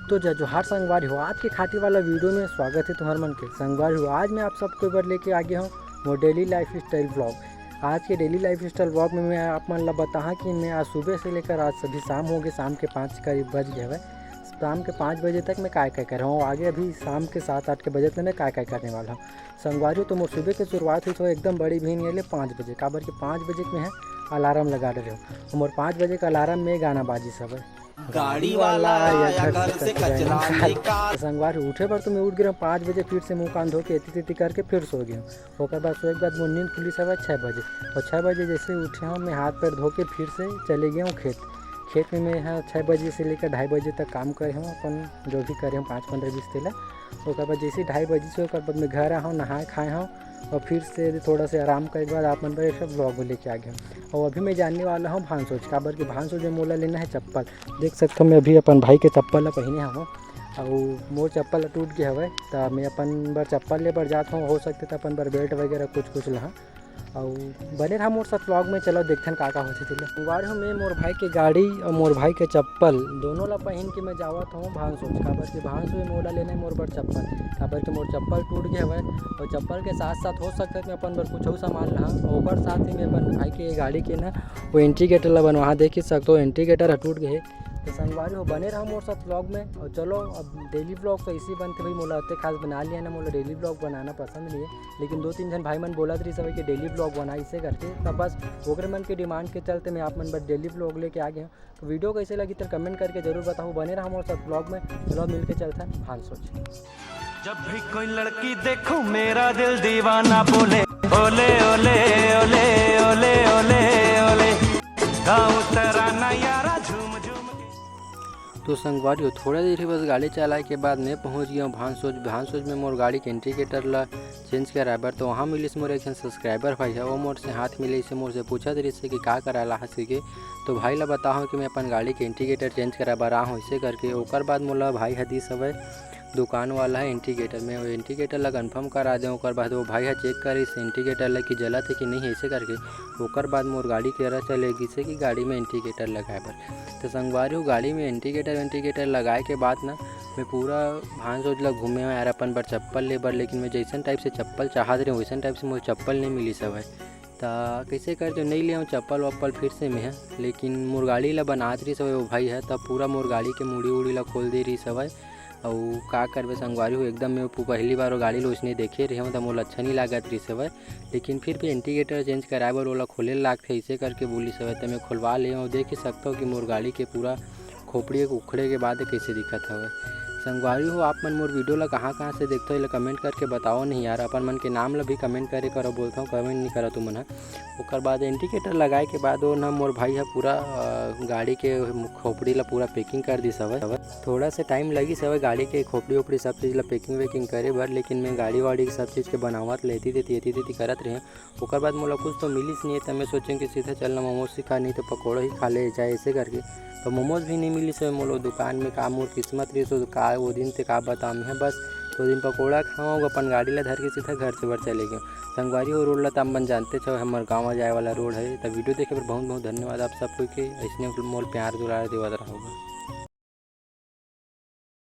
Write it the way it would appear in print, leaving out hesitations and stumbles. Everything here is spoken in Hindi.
तो जय जोहार संगवारी हो। आज के खाटी वाला वीडियो में स्वागत है तुम्हारे मन के संगवारी हो। आज मैं आप सबको बार लेके आ गया हूँ वो डेली लाइफ स्टाइल व्लॉग। आज के डेली लाइफ स्टाइल व्लॉग में मैं आप मन ला बताऊँ कि मैं आज सुबह से लेकर आज सभी शाम हो गए, शाम के 5 करीब बज गए है। शाम के 5 बजे तक मैं काय कर रहा हूँ, आगे अभी शाम के 7-8 के बजे तक मैं काय करने वाला हूँ संगवारी हो। तो मोर सुबह की शुरुआत हुई तो एकदम बड़ी भी नहीं 5 बजे काबर के 5 बजे में है अलार्म लगा रहे हो। मोर 5 बजे का अलार्म में गाना बाजी सब है, गाड़ी वाला आया घर से कचरा निकाल। संगवार उठे पर तो मैं उठ गया 5 बजे, फिर से मुँह कान धो के एती तेती करके फिर सो गया। उसके बाद सोए के बाद मुझे नींद खुली सब 6 बजे, और 6 बजे जैसे उठे हूँ मैं हाथ पैर धो के फिर से चले गया हूँ खेत में मैं यहाँ 6 बजे से लेकर 2:30 बजे तक काम करे हूँ, अपन जो भी करे हूँ 5-15-20 तेला। उसके बाद जैसे 2:30 बजे से उसके बाद मैं घर आया हूँ, नहाए खाए हूँ और फिर से थोड़ा से आराम करने के बाद आप मन पर सब व्लॉग लेके आ गया। और अभी मैं जानने वाला हूँ भानसोज काबर के भानसोज में मोला लेना है चप्पल। देख सकते हो मैं अभी अपन भाई के चप्पल ला पहने हूँ और मोर चप्पल टूट गया हवे, तो मैं अपन बार चप्पल ले बर जाता हूँ। हो सकते तो अपन बार बेल्ट वगैरह कुछ लहा और बने रहा मोर साथ व्लॉग में। चलो देखते हैं का होते थे। मंगवार हूँ मैं मोर भाई के गाड़ी और मोर भाई के चप्पल दोनों ला पहन के मैं जावत हूँ भानसोज काबर के भानसोज मोला लेना है मोर बर चप्पल काबर के मोर चप्पल टूट गया है। और चप्पल के साथ साथ हो सकता है मैं अपन बर कुछ सामान रहा और साथ ही में अपन भाई के गाड़ी के ना वो इंडिकेटर ला बनवा देख ही सकते हो, इंडिकेटर टूट गए। तो संगवारी हो बने रहा मोर साथ व्लॉग में। और चलो अब डेली व्लॉग तो इसी बनते भाई मोला इतने खास बना लिया ना, मोला डेली व्लॉग बनाना पसंद नहीं है, लेकिन 2-3 जन भाई मन बोला रही सब कि डेली व्लॉग बना इसे करके, तब बस ओकरे मन के डिमांड के चलते मैं आप मन बस डेली व्लॉग लेके आ गया। तो वीडियो कैसे लगी तो कमेंट करके जरूर बताओ। बने रहा मोर साथ व्लॉग में। चलो मिल के चलता है भानसोज। जब भी कोई लड़की देखो मेरा दिल दीवाना बोले ओले ओले ओले ओले ओले ओले गाँव तराना यारा झूम झूम। तो संगवारी हो थोड़ा देर ही बस गाड़ी चलाए के बाद मैं पहुंच गया हूँ भानसोज में मोर गाड़ी के इंडिकेटर ला चेंज कराबर। तो वहाँ मिली मोर एक सब्सक्राइबर भाई है, वो मोर से हाथ मिले इसे मोर से पूछा तरी से कि का करा ला हंस के। तो भाई ला बताऊँ कि मैं अपन गाड़ी के इंडिकेटर चेंज कराबर आ हूँ इसे करके। ओकर बाद मोला भाई हदी सब दुकान वाला है इंडिकेटर में, वो इंडिकेटर ला कन्फर्म करा दें। ओकर बाद वो भाई है चेक करे इस इंडिकेटर ला कि जला थे कि नहीं ऐसे करके। ओकर बाद मोर गाड़ी के रहा चलेगी से कि गाड़ी में इंडिकेटर लगाए पर। तो संगवारी हो गाड़ी में इंडिकेटर लगाए के बाद ना मैं पूरा भानसोज ला घूमे हुए यार अपन बर चप्पल ले बर, लेकिन मैं जैसन टाइप से चप्पल चाहत रहे वैसन टाइप से मुझे चप्पल नहीं मिली सब है। तो कैसे करते नहीं ले चप्पल वप्पल फिर से मैं है, लेकिन मोर गाड़ी ला बनात रही सब वो भाई है, तब पूरा मोर गाड़ी के मुड़ी उड़ी ला खोल दे रही सब है। और का करबे संगवारी हो एकदम मैं पहली बार वो गाड़ी लो उसने देखे रहे हूँ तो मोला अच्छा नहीं लागत रही सब है, लेकिन फिर भी इंडिकेटर चेंज कराए बर ओला खोले लागते इसे करके बोली सब है। तो मैं खुलवा ले और देख ही सकता हूँ कि मोर गाड़ी के पूरा खोपड़ी उखड़े के बाद कैसे दिखत हवे। संगवारी हो आप मन मोर वीडियो ला कहाँ से देखते हो कमेंट करके बताओ नहीं यार, अपन मन के नाम ला भी कमेंट करे करो बोलता हूँ, कमेंट नहीं करो तुम मन। ओकर बाद इंडिकेटर लगाए के बाद वो ना मोर भाई है पूरा गाड़ी के खोपड़ी ला पूरा पैकिंग कर दी सब है। थोड़ा सा टाइम लगी सब गाड़ी के खोपड़ी ओपड़ी सब चीज़ ला पैकिंग वैकिंग करे भर, लेकिन मैं गाड़ी वाड़ी सब चीज़ के बनावत लेती थी करत रहे। ओकर बाद मोला कुछ तो मिलीस नहीं है, तो मैं सोचें कि सीधा चलना मोमोज ही खा, नहीं तो पकौड़ा ही खा ले जाए ऐसे करके। तो मोमोज भी नहीं मिली सब मोलो दुकान में, का मोर किस्मत रही सो का वो दिन से का बताम है। बस 2 दिन पकौड़ा खाओ अपन गाड़ी ला धर के सीधा घर से बर चले गए। संगवारी हो रोड ला तो अपन जानते छो हमारे गाँव जाए वाला रोड है। तो वीडियो देखे पर बहुत बहुत धन्यवाद आप सबको के ऐसे मोल प्यार दुलार देवत रहोगे।